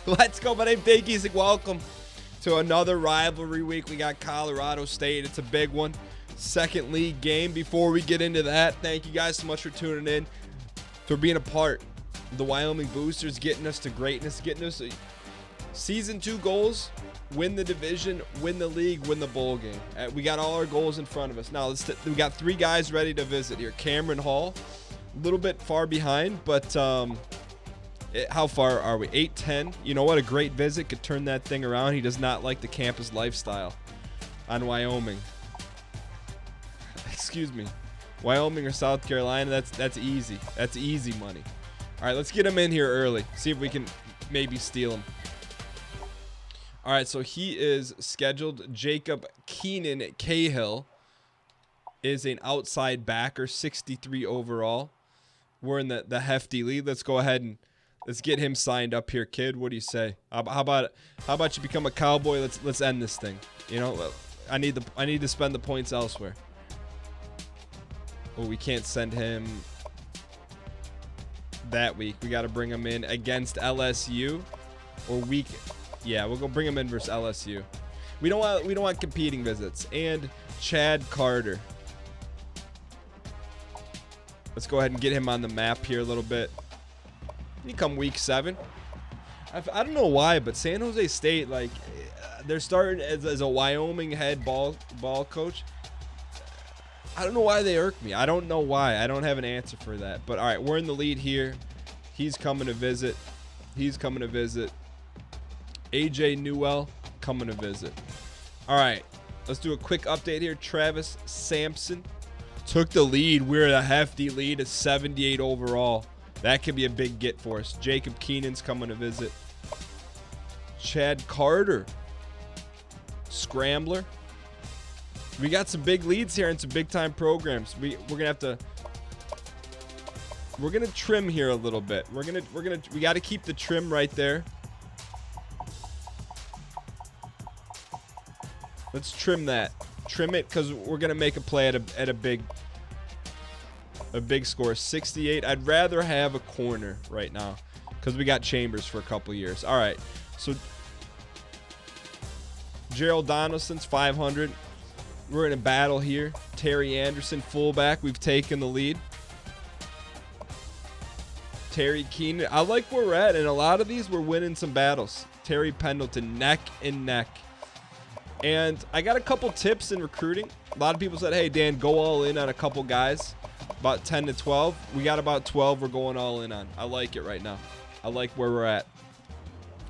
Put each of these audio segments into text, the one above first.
Let's go. My name's Gheesling. Welcome to another rivalry week. We got Colorado State. It's a big one. Second league game. Before we get into that, thank you guys so much for tuning in, for being a part of the Wyoming Boosters, getting us to greatness, getting us season 2 goals, win the division, win the league, win the bowl game. We got all our goals in front of us. Now, we got 3 guys ready to visit here. Cameron Hall, a little bit far behind, but how far are we? 8-10. You know what? A great visit could turn that thing around. He does not like the campus lifestyle on Wyoming. Excuse me. Wyoming or South Carolina, that's easy. That's easy money. All right, let's get him in here early. See if we can maybe steal him. All right, so he is scheduled. Jacob Keenan Cahill is an outside backer, 63 overall. We're in the hefty lead. Let's go ahead and let's get him signed up here, kid. What do you say? How about you become a Cowboy? Let's end this thing. You know, I need to spend the points elsewhere. Oh, we can't send him that week. We got to bring him in against LSU or week. Yeah, we'll go bring him in versus LSU. We don't want competing visits. And Chad Carter. Let's go ahead and get him on the map here a little bit. He come week 7. I don't know why, but San Jose State, like, they're starting as a Wyoming head ball coach. I don't know why they irk me. I don't know why. I don't have an answer for that. But all right, we're in the lead here. He's coming to visit. AJ Newell coming to visit. All right, let's do a quick update here. Travis Sampson took the lead. We're at a hefty lead at 78 overall. That could be a big get for us. Jacob Keenan's coming to visit. Chad Carter, scrambler. We got some big leads here and some big time programs. We're gonna trim here a little bit. We got to keep the trim right there. Let's trim that. Trim it because we're gonna make a play at a big score. 68. I'd rather have a corner right now because we got Chambers for a couple years. All right, so Gerald Donaldson's 500. We're in a battle here. Terry Anderson, fullback. We've taken the lead. Terry Keenan. I like where we're at. And a lot of these, we're winning some battles. Terry Pendleton, neck and neck. And I got a couple tips in recruiting. A lot of people said, hey, Dan, go all in on a couple guys. About 10 to 12. We got about 12 we're going all in on. I like it right now. I like where we're at.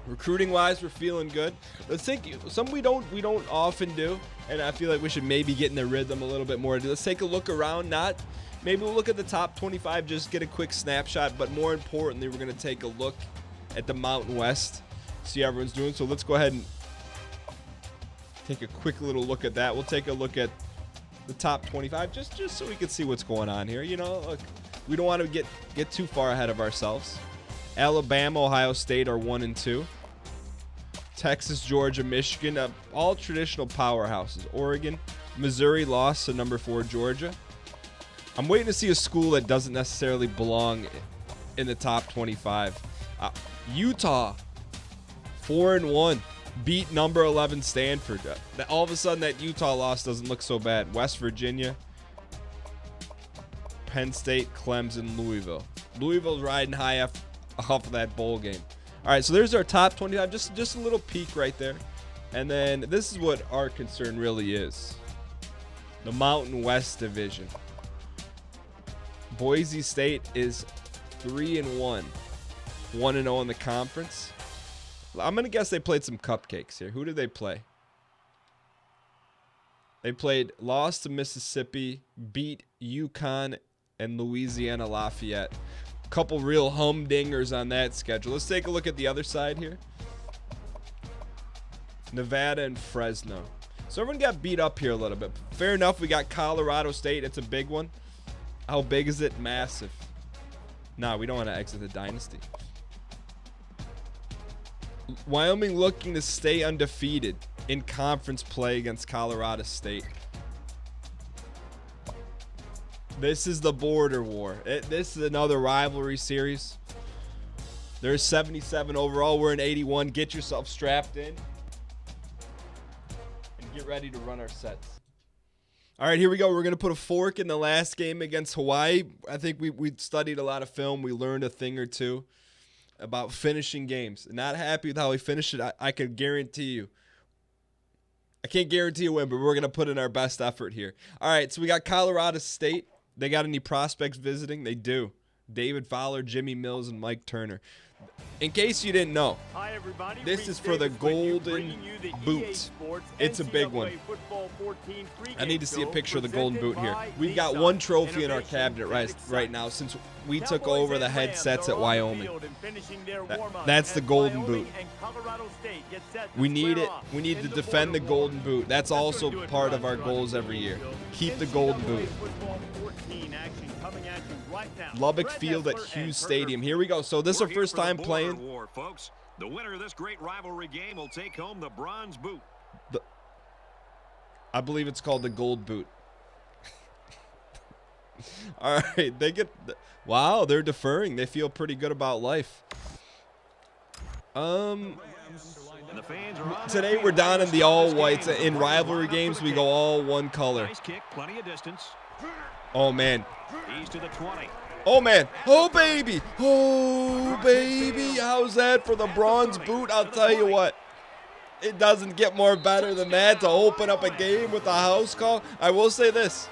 Recruiting wise, we're feeling good. Let's take some we don't often do, and I feel like we should maybe get in the rhythm a little bit more. Let's take a look around. Maybe we'll look at the top 25, just get a quick snapshot, but more importantly, we're going to take a look at the Mountain West, see how everyone's doing. So let's go ahead and take a quick little look at that. We'll take a look at the top 25 just so we can see what's going on here. You know, look, we don't want to get too far ahead of ourselves. Alabama, Ohio State are 1 and 2. Texas, Georgia, Michigan, all traditional powerhouses. Oregon, Missouri lost to number 4 Georgia. I'm waiting to see a school that doesn't necessarily belong in the top 25. Utah, 4-1, beat number 11 Stanford. All of a sudden, that Utah loss doesn't look so bad. West Virginia, Penn State, Clemson, Louisville. Louisville's riding high off of that bowl game. All right, so there's our top 25, just a little peek right there. And then this is what our concern really is. The Mountain West Division. Boise State is 3-1. 1-0 in the conference. I'm going to guess they played some cupcakes here. Who did they play? They lost to Mississippi, beat UConn and Louisiana Lafayette. Couple real humdingers on that schedule. Let's take a look at the other side here. Nevada and Fresno. So everyone got beat up here a little bit. Fair enough. We got Colorado State. It's a big one. How big is it? Massive. Nah, we don't want to exit the dynasty. Wyoming looking to stay undefeated in conference play against Colorado State. This is the border war. This is another rivalry series. There's 77 overall. We're in 81. Get yourself strapped in and get ready to run our sets. All right, here we go. We're going to put a fork in the last game against Hawaii. I think we studied a lot of film. We learned a thing or two about finishing games. Not happy with how we finished it. I can guarantee you. I can't guarantee a win, but we're going to put in our best effort here. All right, so we got Colorado State. They got any prospects visiting? They do. David Fowler, Jimmy Mills, and Mike Turner. In case you didn't know, this is for the Golden Boot. It's a big one. I need to see a picture of the Golden Boot here. We've got one trophy in our cabinet right now since we took over the headsets at Wyoming. That's the Golden Boot. We need it. We need to defend the Golden Boot. That's also part of our goals every year. Keep the Golden Boot. Lubbock Field at Hughes Stadium. Here we go. So this is our first time playing. War, folks. The winner of this great rivalry game will take home the bronze boot. I believe it's called the Gold Boot. All right, they get. Wow, they're deferring. They feel pretty good about life. Today we're down in the all whites. In rivalry games, we go all one color. Nice kick, plenty of distance. Oh man. He's to the 20. Oh man. Oh baby. Oh baby. How's that for the bronze boot? I'll tell you what. It doesn't get more better than that to open up a game with a house call. I will say this.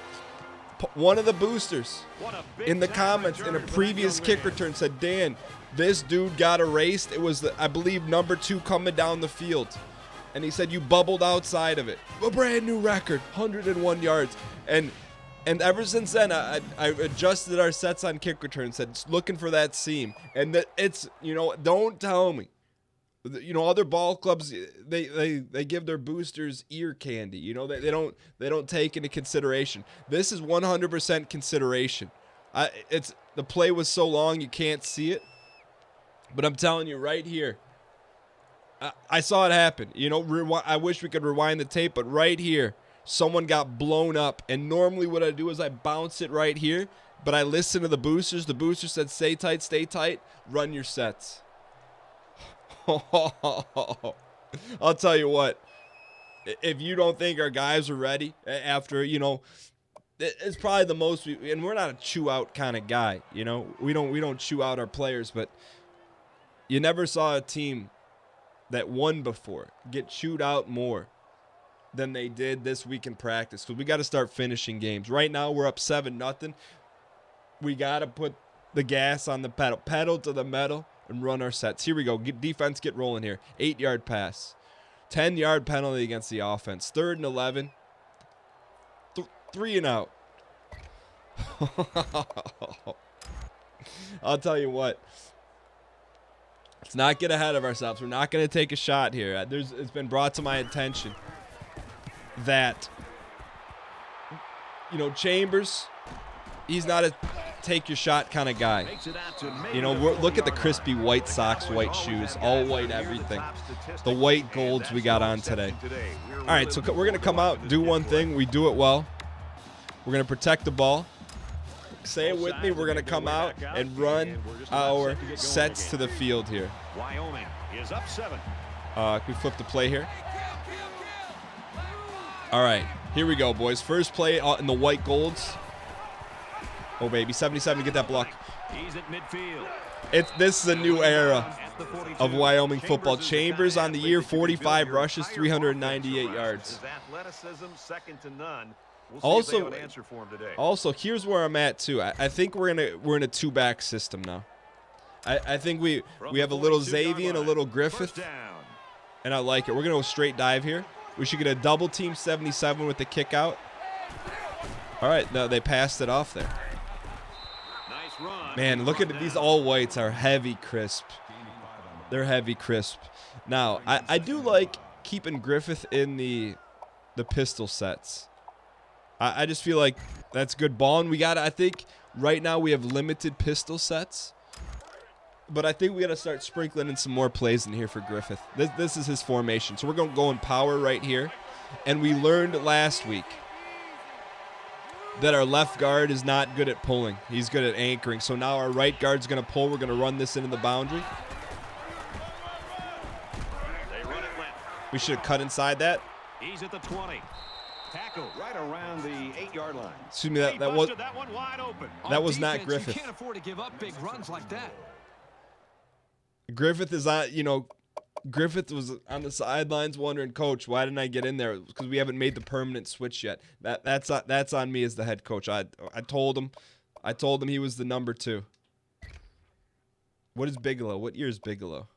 One of the boosters in the comments in a previous kick return said, Dan, this dude got erased. It was, I believe, number 2 coming down the field. And he said, you bubbled outside of it. A brand new record, 101 yards. And ever since then, I adjusted our sets on kick return, said, looking for that seam. And that it's, don't tell me. Other ball clubs, they give their boosters ear candy. They don't take into consideration. This is 100% consideration. The play was so long you can't see it, but I'm telling you right here, I saw it happen. I wish we could rewind the tape, but right here, someone got blown up, and normally what I do is I bounce it right here, but I listen to the boosters. The booster said, stay tight, run your sets. I'll tell you what, if you don't think our guys are ready after, it's probably the most, and we're not a chew out kind of guy, we don't chew out our players, but you never saw a team that won before get chewed out more than they did this week in practice, because we got to start finishing games. Right now we're up 7-0. We got to put the gas on the pedal to the metal, and run our sets. Here we go. Defense get rolling here. 8-yard pass. 10-yard penalty against the offense. 3rd and 11. 3 and out. I'll tell you what. Let's not get ahead of ourselves. We're not going to take a shot here. It's been brought to my attention that, Chambers, he's not a take your shot kind of guy. Look at the crispy White Sox white shoes, all white everything. The white golds we got on today. All right, so we're going to come out, do one thing. We do it well. We're going to protect the ball. Say it with me. We're going to come out and run our sets to the field here. Wyoming is up 7. Can we flip the play here? All right, here we go, boys. First play in the white golds. Oh, baby, 77 to get that block. He's at midfield. This is a new era of Wyoming football. Chambers on the year, 45 rushes, 398 yards. Also, here's where I'm at too. I think we're in a 2-back system now. I think we have a little Xavier, a little Griffith, and I like it. We're gonna go straight dive here. We should get a double team 77 with the kick out. All right, no, they passed it off there. Man, look at these all whites are heavy crisp. They're heavy crisp. Now, I do like keeping Griffith in the pistol sets. I just feel like that's good ball. And I think right now we have limited pistol sets. But I think we got to start sprinkling in some more plays in here for Griffith. This is his formation. So we're going to go in power right here. And we learned last week that our left guard is not good at pulling. He's good at anchoring. So now our right guard's going to pull. We're going to run this into the boundary. We should have cut inside that. He's at the 20. Tackle right around the 8-yard line. Excuse me, that one wide open. That was not Griffith. You can't afford to give up big runs like that. Griffith is on, Griffith was on the sidelines wondering, Coach, why didn't I get in there? Because we haven't made the permanent switch yet. That's on me as the head coach. I told him he was the number 2. What is Bigelow? What year is Bigelow?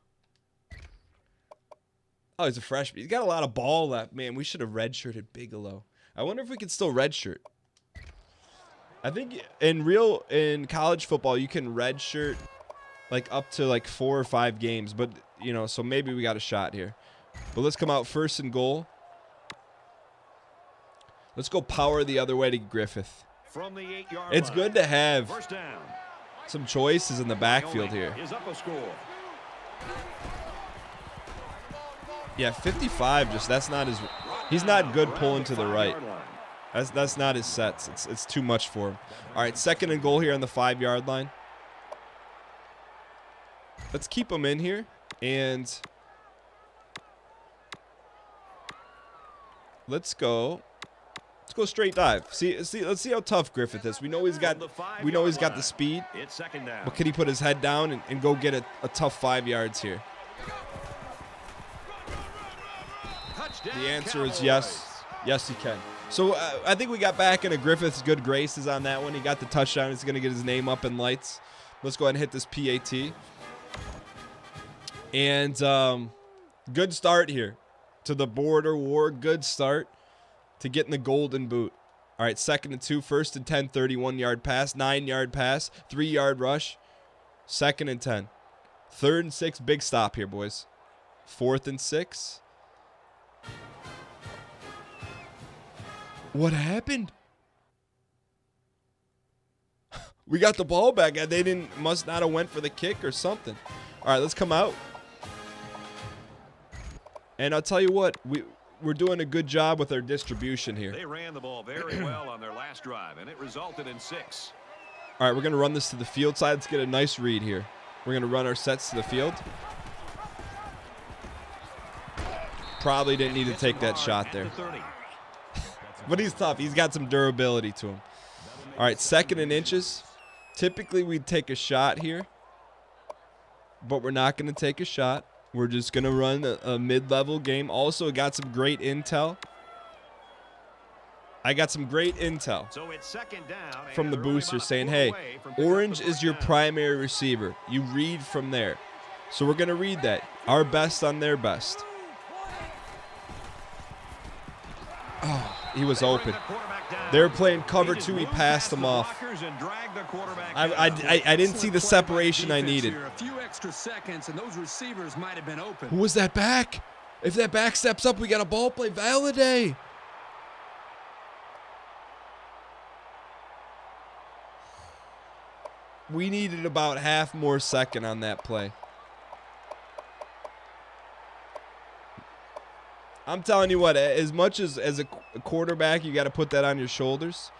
Oh, he's a freshman. He's got a lot of ball left. Man, we should have redshirted Bigelow. I wonder if we could still redshirt. I think in college football you can redshirt like up to like 4 or 5 games, but so maybe we got a shot here. But let's come out 1st and goal. Let's go power the other way to Griffith. From the 8-yard It's line. good to have First down. some choices in the backfield here. Is up a score. Yeah, 55. He's not good pulling to the right. That's not his sets. It's too much for him. All right, 2nd and goal here on the 5-yard line. Let's keep him in here and let's go straight dive. Let's see how tough Griffith is. We know he's got the speed. It's 2nd down. But can he put his head down and go get a tough 5 yards here? Touchdown, The answer is Cowboys. yes. Yes, he can. So I think we got back into Griffith's good graces on that one. He got the touchdown. He's going to get his name up in lights. Let's go ahead and hit this PAT. And good start here to the border war. Good start to getting the golden boot. All right, 2nd and 2, 1st and 10, 31-yard pass, 9-yard pass, 3-yard rush, 2nd and 10. 3rd and 6, big stop here, boys. 4th and 6. What happened? We got the ball back. They must not have went for the kick or something. All right, let's come out. And I'll tell you what, we're doing a good job with our distribution here. They ran the ball very well on their last drive, and it resulted in 6. All right, we're going to run this to the field side. Let's get a nice read here. We're going to run our sets to the field. Probably didn't need to take that shot there. But he's tough. He's got some durability to him. All right, 2nd and inches. Typically, we'd take a shot here. But we're not going to take a shot. We're just going to run a mid-level game. Also, got some great intel. I got some great intel So it's 2nd down from the booster saying, hey, orange is your primary receiver. You read from there. So we're going to read that. Our best on their best. Oh, he was open. They were playing cover 2. He passed them off. I didn't see the separation I needed. A few extra seconds and those receivers might have been open. Who was that back? If that back steps up, we got a ball play. Validate. We needed about half more second on that play. I'm telling you what, as much as a quarterback, you got to put that on your shoulders.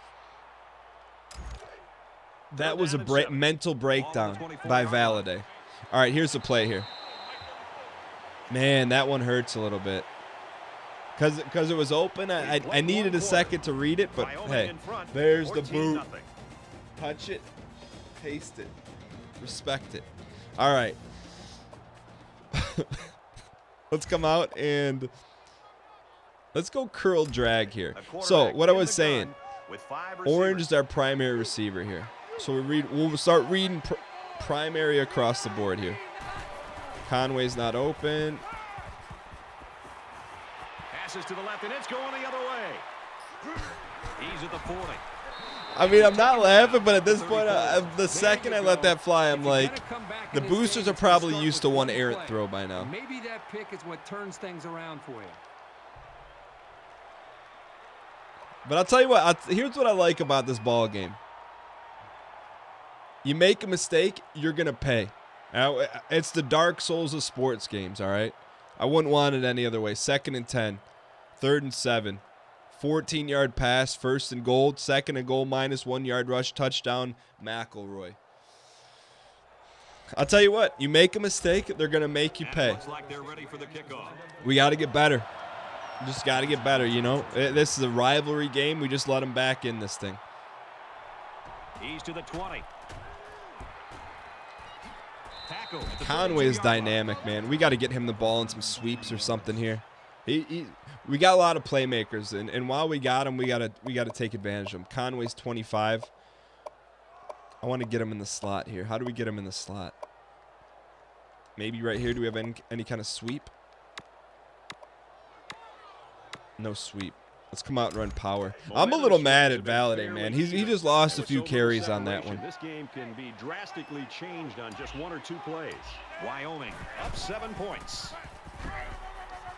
That was a mental breakdown by Validate. All right, here's the play here. Man, that one hurts a little bit. Because it was open, I needed a second to read it, but hey, there's the boot. Touch it, taste it, respect it. All right. Let's come out and let's go curl drag here. So what I was saying, orange is our primary receiver here. So we'll start reading primary across the board here. Conway's not open. Passes to the left, and it's going the other way. He's at the 40. I mean, I'm not laughing, but at this point, the second I let that fly, I'm like, the boosters are probably used to one errant throw by now. Maybe that pick is what turns things around for you. But I'll tell you what, here's what I like about this ball game. You make a mistake, you're going to pay. Now, it's the dark souls of sports games, all right? I wouldn't want it any other way. 2nd and 10, 3rd and 7, 14-yard pass, 1st and goal, 2nd and goal, -1 yard rush, touchdown, McElroy. I'll tell you what, you make a mistake, they're going to make you pay. Looks like they're ready for the kickoff. We got to get better. Just got to get better, you know. This is a rivalry game. We just let them back in this thing. He's to the 20. Tackle at the Conway's 32-yard line. dynamic, man. We got to get him the ball and some sweeps or something here. We got a lot of playmakers, and while we got him, we got to take advantage of him. Conway's 25. I want to get him in the slot here. How do we get him in the slot? Maybe right here. Do we have any kind of sweep? No sweep. Let's come out and run power. I'm a little mad at Valladay, man. He just lost a few carries on that one. This game can be drastically changed on just 1 or 2 plays. Wyoming up 7 points.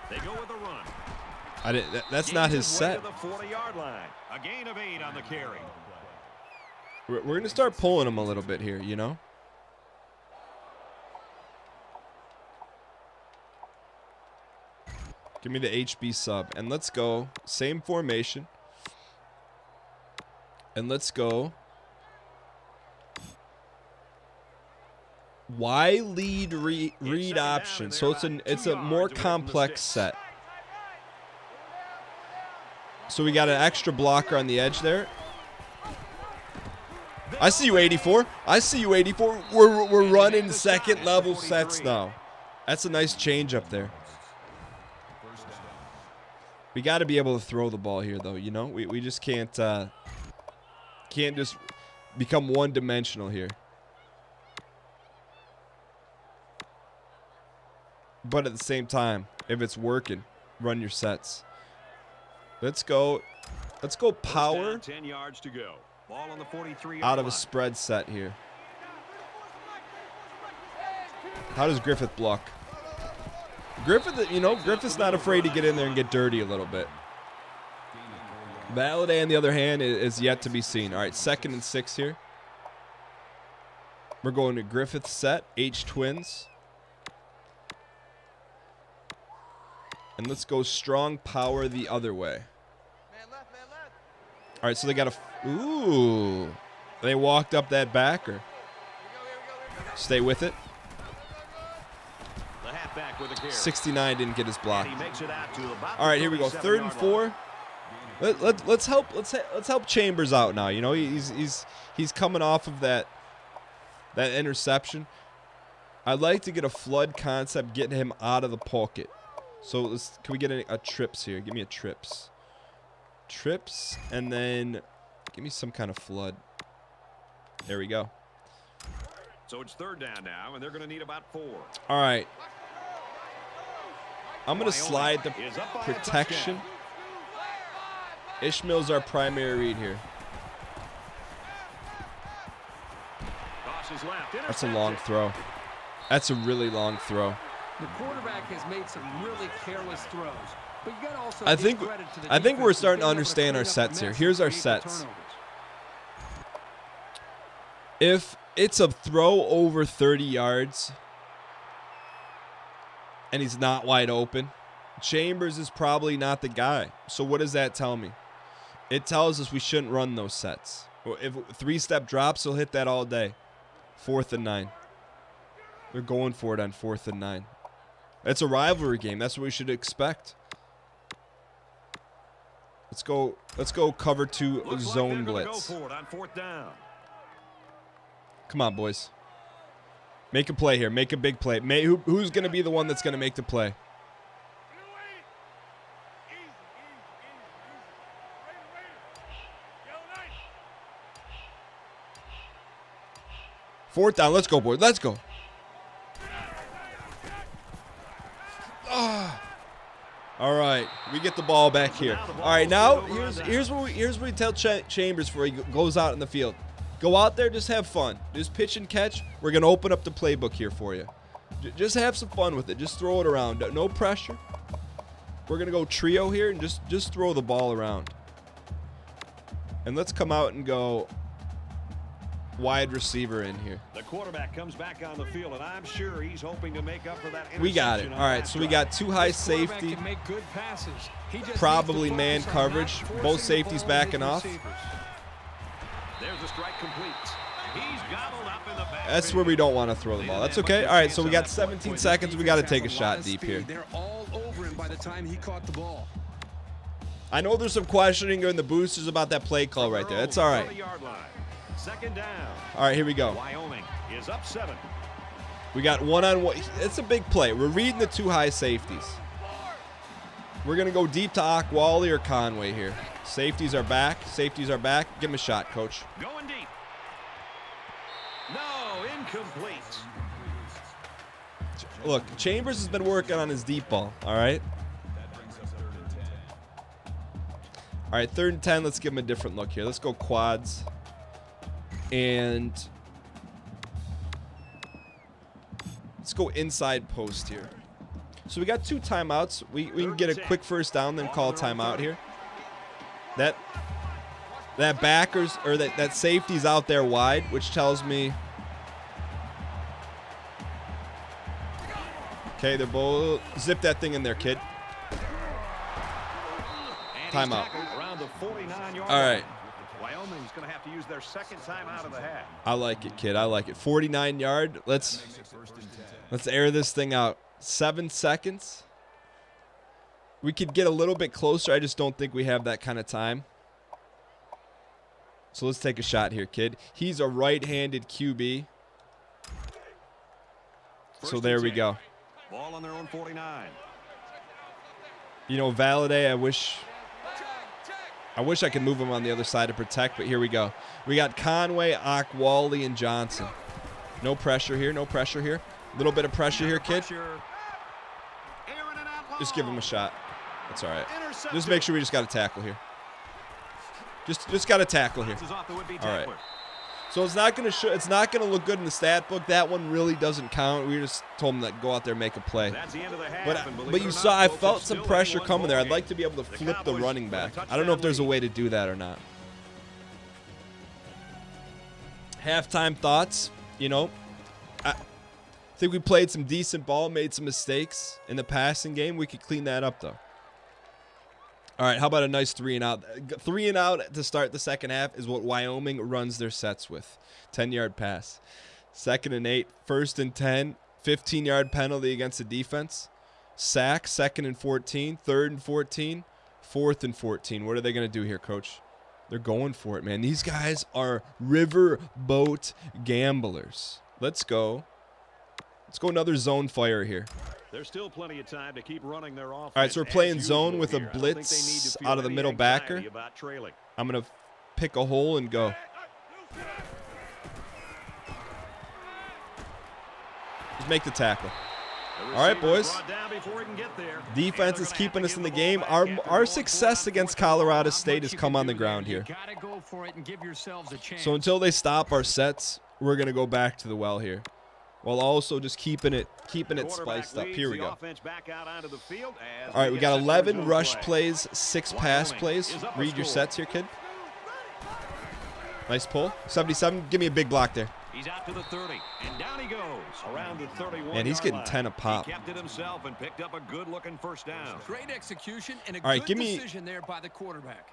They go with the run. That's not his set. To the 40-yard line. A gain of 8 on the carry. We're going to start pulling him a little bit here, you know? Give me the HB sub. And let's go. Same formation. And let's go. Y lead read option. So it's a more complex set. So we got an extra blocker on the edge there. I see you, 84. I see you, 84. We're running second level sets now. That's a nice change up there. We got to be able to throw the ball here, though. You know, we just can't just become one-dimensional here. But at the same time, if it's working, run your sets. Let's go power. 10 yards to go. Ball on the 43 out of a spread set here. How does Griffith block? Griffith's not afraid to get in there and get dirty a little bit. Valladay, on the other hand, is yet to be seen. All right, 2nd and 6 here. We're going to Griffith set, H twins. And let's go strong power the other way. All right, so they got a... Ooh. They walked up that backer. Stay with it. 69 didn't get his block. All right, here we go. 3rd and 4. Let's help Chambers out now. You know, he's coming off of that interception. I'd like to get a flood concept, getting him out of the pocket. So can we get a trips here? Give me a trips. Trips, and then give me some kind of flood. There we go. So it's 3rd down now, and they're going to need about 4. All right. I'm going to slide the protection. Ishmael's our primary read here. That's a long throw. That's a really long throw. The quarterback has made some really careless throws. But you got to also I think we're starting to understand our sets here. Here's our sets. If it's a throw over 30 yards and he's not wide open, Chambers is probably not the guy. So what does that tell me? It tells us we shouldn't run those sets. If 3-step drops, he'll hit that all day. 4th and 9. They're going for it on 4th and 9. It's a rivalry game. That's what we should expect. Let's go cover 2 zone blitz. Go for it on 4th down. Come on, boys. Make a play here. Make a big play. Who's going to be the one that's going to make the play? Fourth down. Let's go, boys. Let's go. All right, we get the ball back here. All right, now here's what we tell Chambers before he goes out in the field. Go out there, just have fun. Just pitch and catch. We're gonna open up the playbook here for you. Just have some fun with it. Just throw it around. No pressure. We're gonna go trio here and just throw the ball around. And let's come out and go wide receiver in here. The quarterback comes back on the field, and I'm sure he's hoping to make up for that. We got it. All right, so we got 2 high safety, probably man coverage. Both safeties backing off. There's the strike complete. He's gobbled up in the back. That's where we don't want to throw the ball. That's okay. All right, so we got 17 seconds. We got to take a shot deep here. They're all over him by the time he caught the ball. I know there's some questioning in the boosters about that play call right there. That's all right. Second down. All right, here we go. Wyoming is up 7. We got one-on-one. It's a big play. We're reading the two high safeties. We're going to go deep to Akwali or Conway here. Safeties are back. Safeties are back. Give him a shot, coach. Going deep. No, incomplete. Look, Chambers has been working on his deep ball, all right? All right, 3rd and 10. Let's give him a different look here. Let's go quads. And let's go inside post here. So we got 2 timeouts. We can get a quick first down, then call a timeout here. That backers or that safety's out there wide, which tells me. Okay, they're both zip that thing in there, kid. Timeout. All right. Wyoming's going to have to use their second time out of the half. I like it, kid. I like it. 49-yard. Let's air this thing out. 7 seconds. We could get a little bit closer. I just don't think we have that kind of time. So let's take a shot here, kid. He's a right-handed QB. So there we go. Ball on their own 49. You know, Valladay, I wish I could move him on the other side to protect, but here we go. We got Conway, Akwali, and Johnson. No pressure here. No pressure here. A little bit of pressure here, kid. Just give him a shot. That's all right. Just make sure we just got a tackle here. Just got a tackle here. All right. So it's not gonna look good in the stat book. That one really doesn't count. We just told him that go out there and make a play. But you saw I felt some pressure coming there. I'd like to be able to flip the running back. I don't know if there's a way to do that or not. Halftime thoughts. You know, I think we played some decent ball, made some mistakes in the passing game. We could clean that up though. All right, how about a nice 3 and out? 3 and out to start the second half is what Wyoming runs their sets with. 10-yard pass. 2nd and 8, 1st and 10, 15-yard penalty against the defense. Sack, 2nd and 14, 3rd and 14, 4th and 14. What are they going to do here, coach? They're going for it, man. These guys are riverboat gamblers. Let's go. Let's go another zone fire here. There's still plenty of time to keep running their offense. All right, so we're playing zone with a blitz out of the middle backer. I'm going to pick a hole and go. Just make the tackle. All right, boys. Defense is keeping us in the game. Our success against Colorado State has come on the ground here. So until they stop our sets, we're going to go back to the well here, while also just keeping it spiced up. Here we go. All right, we got 11 rush plays, 6 pass plays. Read your sets here, kid. Nice pull. 77. Give me a big block there. He's out to the 30, and down he goes around the 31. Man, he's getting 10 a pop. He kept it himself and picked up a good-looking first down. Great execution and a All right, good decision there by the quarterback.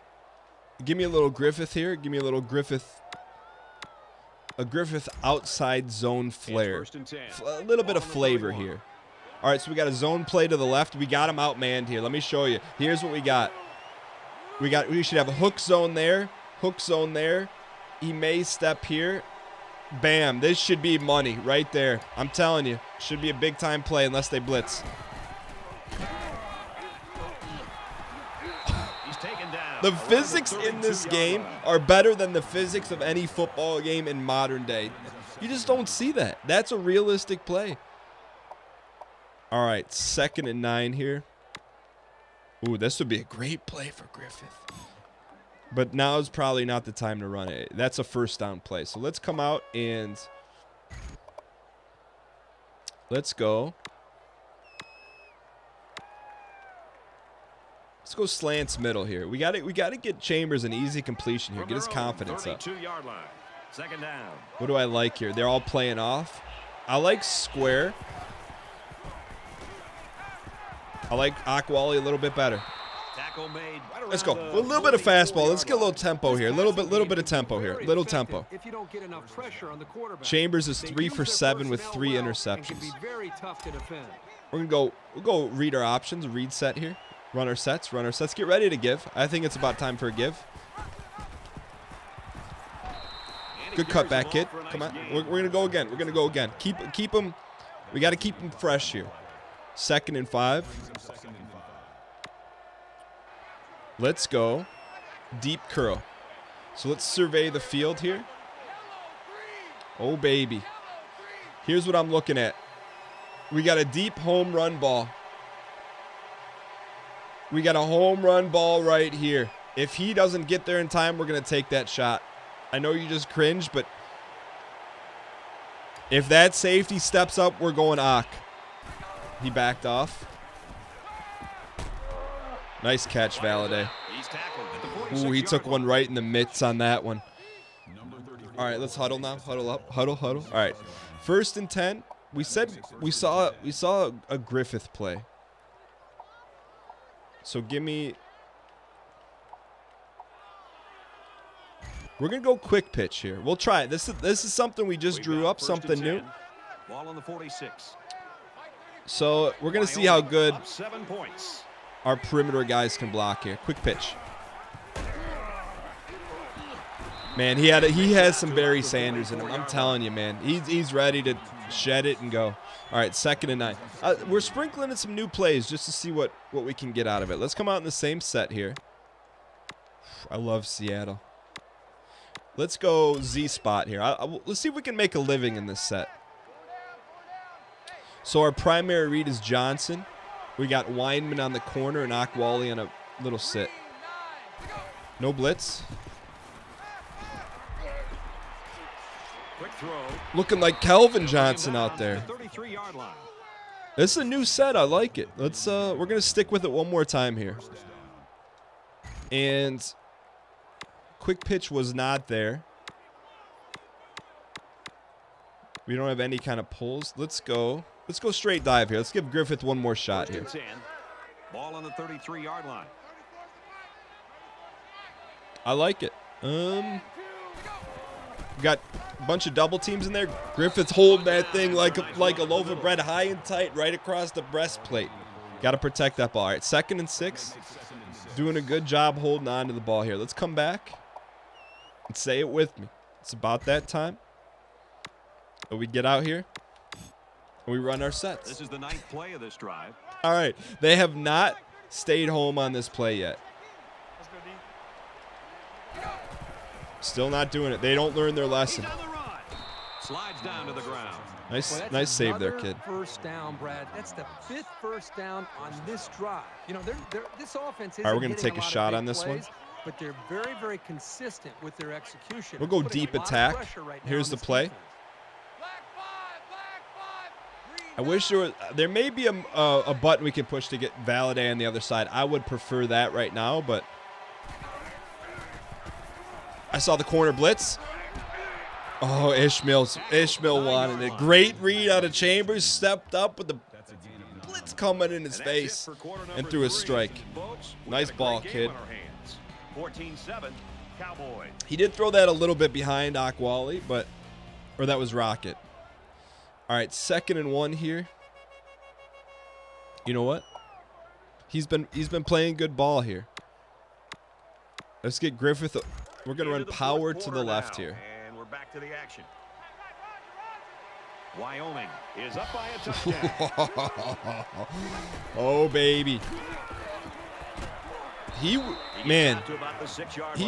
Give me a little Griffith here. Give me a little Griffith. A Griffith outside zone flare. A little bit of flavor here. All right, so we got a zone play to the left. We got him outmanned here. Let me show you. Here's what we got. We should have a hook zone there. Hook zone there. He may step here. Bam. This should be money right there. I'm telling you. Should be a big-time play unless they blitz. The physics in this game are better than the physics of any football game in modern day. You just don't see that. That's a realistic play. All right, 2nd and 9 here. Ooh, this would be a great play for Griffith. But now is probably not the time to run it. That's a first down play. So let's come out and let's go. Let's go slants middle here. We got to get Chambers an easy completion here. Get his confidence up. 32-yard line. 2nd down. What do I like here? They're all playing off. I like square. I like Akwali a little bit better. tackle made right Let's around go. the A little bit of 44 fastball. Let's get a little yard tempo here. A little bit of tempo here. Little tempo. If you don't get enough pressure on the quarterback. Chambers is They 3 use for their 7 with personnel 3 well and interceptions. can be very tough to defend. We'll go read our options, read set here. Run our sets. Get ready to give. I think it's about time for a give. Good cutback, kid. Come on. We're going to go again. Keep them. We got to keep them fresh here. 2nd and 5. Let's go. Deep curl. So let's survey the field here. Oh, baby. Here's what I'm looking at. We got a deep home run ball. We got a home run ball right here. If he doesn't get there in time, we're going to take that shot. I know you just cringed, but if that safety steps up, we're going Ock. He backed off. Nice catch, Valladay. Ooh, he took one right in the mitts on that one. All right, let's huddle now. Huddle up. Huddle. All right. 1st and 10. We said we saw a Griffith play. So give me. We're gonna go quick pitch here. We'll try it. This is something we just drew up, something new. Ball on the 46. So we're gonna see how good Up 7 points. our perimeter guys can block here. Quick pitch. Man, he has some Barry Sanders in him. I'm telling you, man. He's ready to shed it and go. All right, 2nd and 9. We're sprinkling in some new plays just to see what we can get out of it. Let's come out in the same set here. I love Seattle. Let's go Z spot here. Let's see if we can make a living in this set. So our primary read is Johnson. We got Weinman on the corner and Akwali on a little sit. No blitz. Quick throw. Looking like Kelvin Johnson out there. 33-yard line. This is a new set. I like it. Let's we're gonna stick with it one more time here. And quick pitch was not there. We don't have any kind of pulls. Let's go straight dive here. Let's give Griffith one more shot here. Ball on the 33-yard line. I like it. We got a bunch of double teams in there. Griffith's holding that thing like a loaf of bread, high and tight, right across the breastplate. Got to protect that ball. All right, 2nd and 6. Doing a good job holding on to the ball here. Let's come back and say it with me. It's about that time that we get out here and we run our sets. This is the 9th play of this drive. All right, they have not stayed home on this play yet. Still not doing it. They don't learn their lesson. He's on the run. Slides down to the ground. Nice save there, kid. First down, Brad. That's the 5th first down on this drive. You know, this offense is. All right, we're going to take a shot on this one. But they're very, very consistent with their execution. We'll go deep attack. Here's the play. I wish there may be a button we can push to get Valladay on the other side. I would prefer that right now, but I saw the corner blitz. Oh, Ishmael wanted it. Great read out of Chambers. Stepped up with the blitz coming in his face and threw a strike. Nice ball, kid. 14-7, Cowboys. He did throw that a little bit behind Akwali, or that was Rocket. All right, 2nd and 1 here. You know what? He's been playing good ball here. Let's get Griffith. We're gonna run power to the left here. And we're back to the action. Wyoming is up by a touchdown. Oh baby. He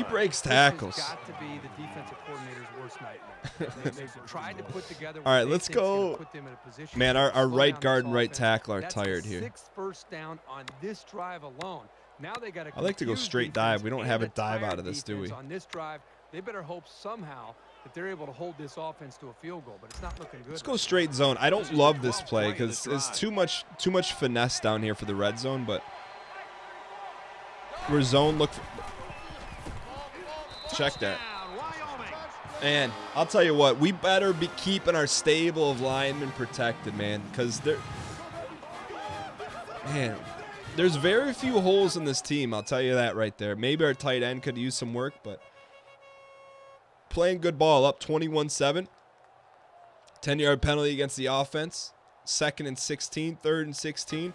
breaks tackles. This has got to be the defensive coordinator's worst nightmare. They've tried to put together. All right, let's go. Man, our right guard and right tackle are tired here. 6th first down on this drive alone. Now they got to. I like to go straight dive. We don't have a dive out of this, do we? On this drive, they better hope somehow that they're able to hold this offense to a field goal, but it's not looking good. Let's go straight zone. I don't love this play because it's too much finesse down here for the red zone, but we're zone. Check that. And I'll tell you what, we better be keeping our stable of linemen protected, man, because they're There's very few holes in this team, I'll tell you that right there. Maybe our tight end could use some work, but playing good ball, up 21-7. 10-yard penalty against the offense. 2nd and 16, 3rd and 16.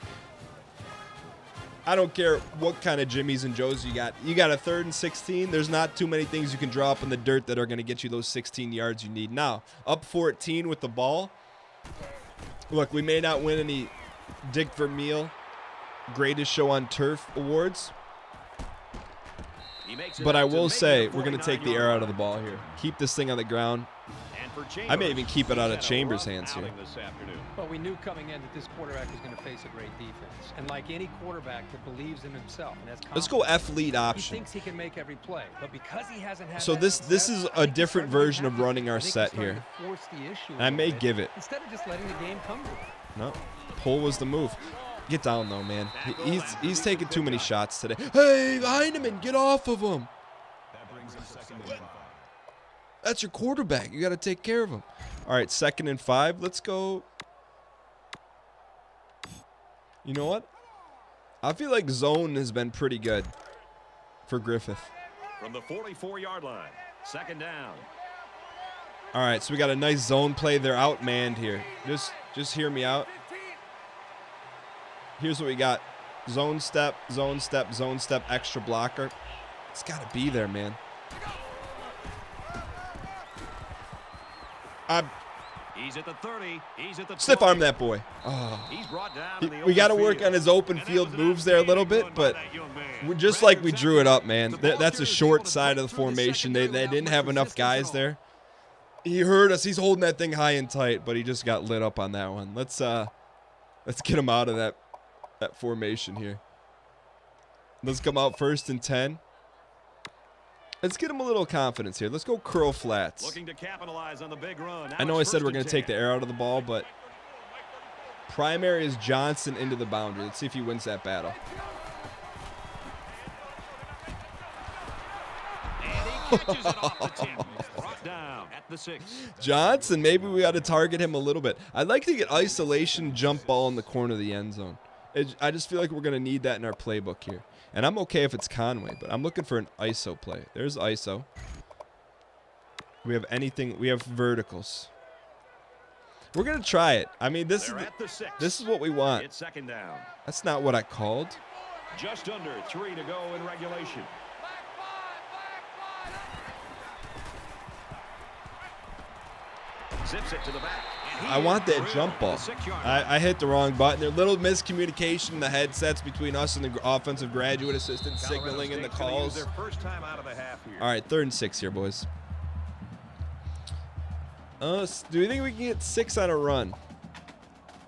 I don't care what kind of Jimmies and Joes you got. You got a 3rd and 16. There's not too many things you can draw up in the dirt that are going to get you those 16 yards you need. Now, up 14 with the ball. Look, we may not win any Dick Vermeil Greatest Show on Turf awards, but I will say we're going to take the air out of the ball here. Keep this thing on the ground. I may even keep it out of Chambers' hands here. Well, we knew coming in that this quarterback was going to face a great defense. And like any quarterback that believes in himself, and that's let's go F lead option. He thinks he can make every play, but because he hasn't had so this is a different version of running our set here. And I may give it. Instead of just letting the game come to him. No, pull was the move. Get down though, man. He's taking too many shots today. Hey, Heineman, get off of him. That's your quarterback. You got to take care of him. All right, 2nd and 5. Let's go. You know what? I feel like zone has been pretty good for Griffith. From the 44-yard line, 2nd down. All right, so we got a nice zone play. They're outmanned here. Just hear me out. Here's what we got. Zone step, zone step, zone step, extra blocker. It's got to be there, man. He's at the 30. He's at the 20. Stiff arm that boy. Oh. He's brought down in the We got to open work field. on his open field moves there a little bit, but just like we drew it up, man. That's a short side of the formation. They didn't have enough guys there. He heard us. He's holding that thing high and tight, but he just got lit up on that one. Let's get him out of that formation here. Let's come out 1st and 10. Let's get him a little confidence here. Let's go curl flats. Looking to capitalize on the big run. I know I said we're going to take the air out of the ball, but primary is Johnson into the boundary. Let's see if he wins that battle. And he catches it off the 10. Brought down at the 6. Johnson, maybe we got to target him a little bit. I'd like to get isolation jump ball in the corner of the end zone. I just feel like we're going to need that in our playbook here. And I'm okay if it's Conway, but I'm looking for an ISO play. There's ISO. We have anything. We have verticals. We're going to try it. I mean, this is what we want. It's 2nd down. That's not what I called. Just under 3 to go in regulation. Zips it to the back. I want that jump ball. I hit the wrong button. There's a little miscommunication in the headsets between us and the offensive graduate assistant signaling in the calls. Their first time out of the half here. All right, 3rd and 6 here, boys. Do you think we can get 6 on a run?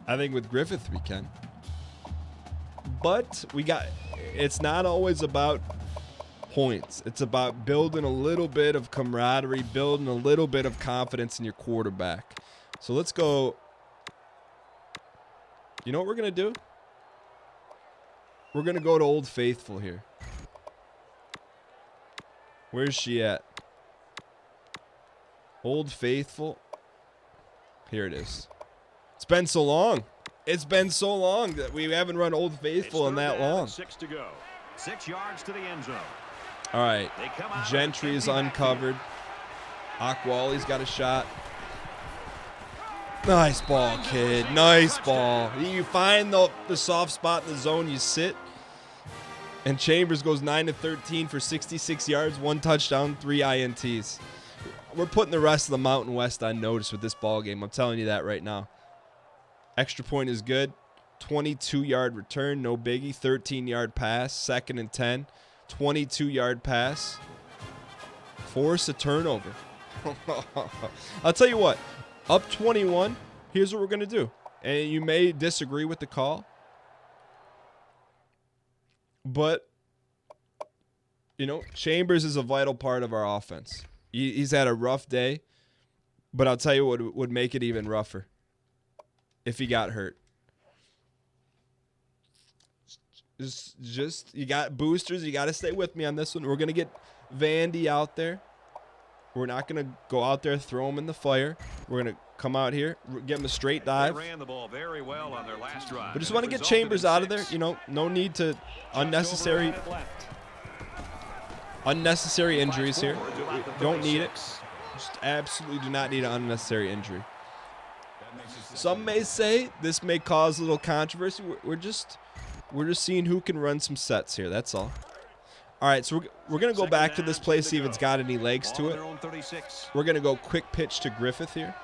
I think with Griffith we can. But it's not always about points. It's about building a little bit of camaraderie, building a little bit of confidence in your quarterback. So let's go. You know what we're going to do? We're going to go to Old Faithful here. Where's she at? Old Faithful. Here it is. It's been so long. It's been so long that we haven't run Old Faithful in that long. 6 to go. 6 yards to the end zone. All right. Gentry is uncovered. Akwali's got a shot. Nice ball, kid. Nice ball. You find the soft spot in the zone, you sit. And Chambers goes 9 of 13 for 66 yards, 1 touchdown, 3 INTs. We're putting the rest of the Mountain West on notice with this ball game. I'm telling you that right now. Extra point is good. 22-yard return, no biggie. 13-yard pass, 2nd and 10. 22-yard pass. Force a turnover. I'll tell you what. Up 21, here's what we're going to do. And you may disagree with the call. But, Chambers is a vital part of our offense. He's had a rough day. But I'll tell you what would make it even rougher. If he got hurt. Just you got boosters. You got to stay with me on this one. We're going to get Vandy out there. We're not going to go out there, throw him in the fire. We're going to come out here, give him a straight They dive. ran the ball very well on their last drive. We just want to get Chambers out of there. You know, no need to unnecessary injuries here. We don't need it. Just absolutely do not need an unnecessary injury. Some may say this may cause a little controversy. We're just seeing who can run some sets here. That's all. All right, so we're going to go back to this play, see if it's got any legs to it. We're going to go quick pitch to Griffith here.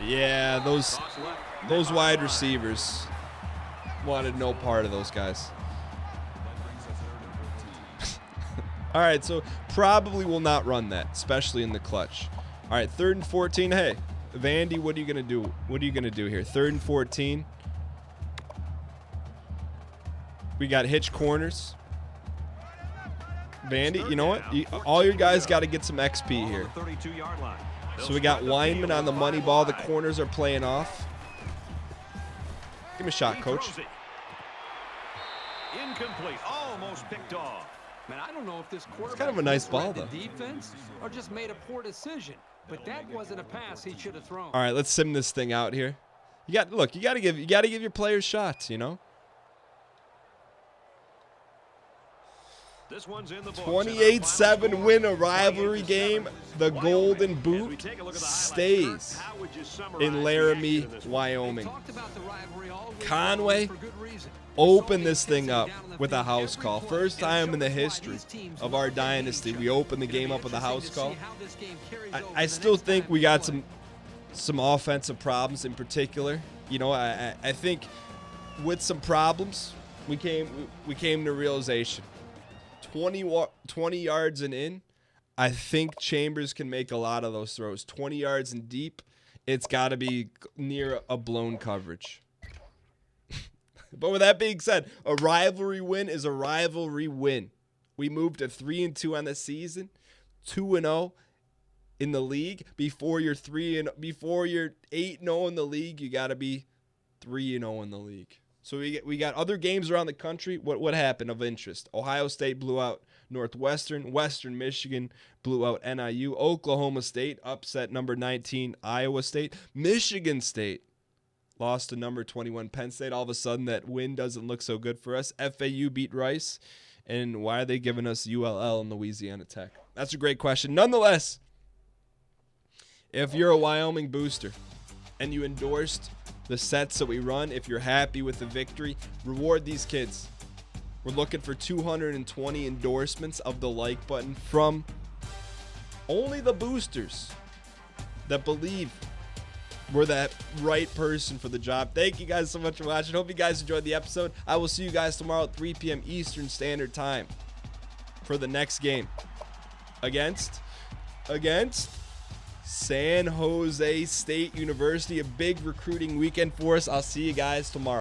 Yeah, those wide receivers wanted no part of those guys. All right, so probably will not run that, especially in the clutch. All right, 3rd and 14. Hey, Vandy, what are you going to do? What are you going to do here? 3rd and 14. We got hitch corners. Vandy, you know what? All your guys got to get some XP here. So we got Weinman on the money ball. The corners are playing off. Give him a shot, coach. Incomplete. Almost picked off. Man, I don't know if this quarterback It's kind of a nice ball, misread though. the defense or just made a poor decision. But that wasn't a pass he should have thrown. All right, let's sim this thing out here. You got to give your players shots, you know. This one's in the books. 28-7 win a rivalry game. The Golden Boot stays in Laramie, Wyoming. Conway open this thing up with a house call. First time in the history of our dynasty, we open the game up with a house call. I still think we got some offensive problems in particular. You know, I think with some problems, we came to realization. 20 yards and in, I think Chambers can make a lot of those throws. 20 yards and deep, it's got to be near a blown coverage. But with that being said, a rivalry win is a rivalry win. We moved to 3-2 on the season, 2-0 in the league. Before you're 8-0 in the league, you got to be 3-0 in the league. So we got other games around the country. What happened of interest? Ohio State blew out Northwestern. Western Michigan blew out NIU. Oklahoma State upset number 19 Iowa State. Michigan State lost to number 21 Penn State. All of a sudden, that win doesn't look so good for us. FAU beat Rice. And why are they giving us ULL and Louisiana Tech? That's a great question. Nonetheless, if you're a Wyoming booster and you endorsed the sets that we run, if you're happy with the victory, reward these kids. We're looking for 220 endorsements of the like button from only the boosters that believe we're that right person for the job. Thank you guys so much for watching. Hope you guys enjoyed the episode. I will see you guys tomorrow at 3 p.m. Eastern Standard Time for the next game against San Jose State University. A big recruiting weekend for us. I'll see you guys tomorrow.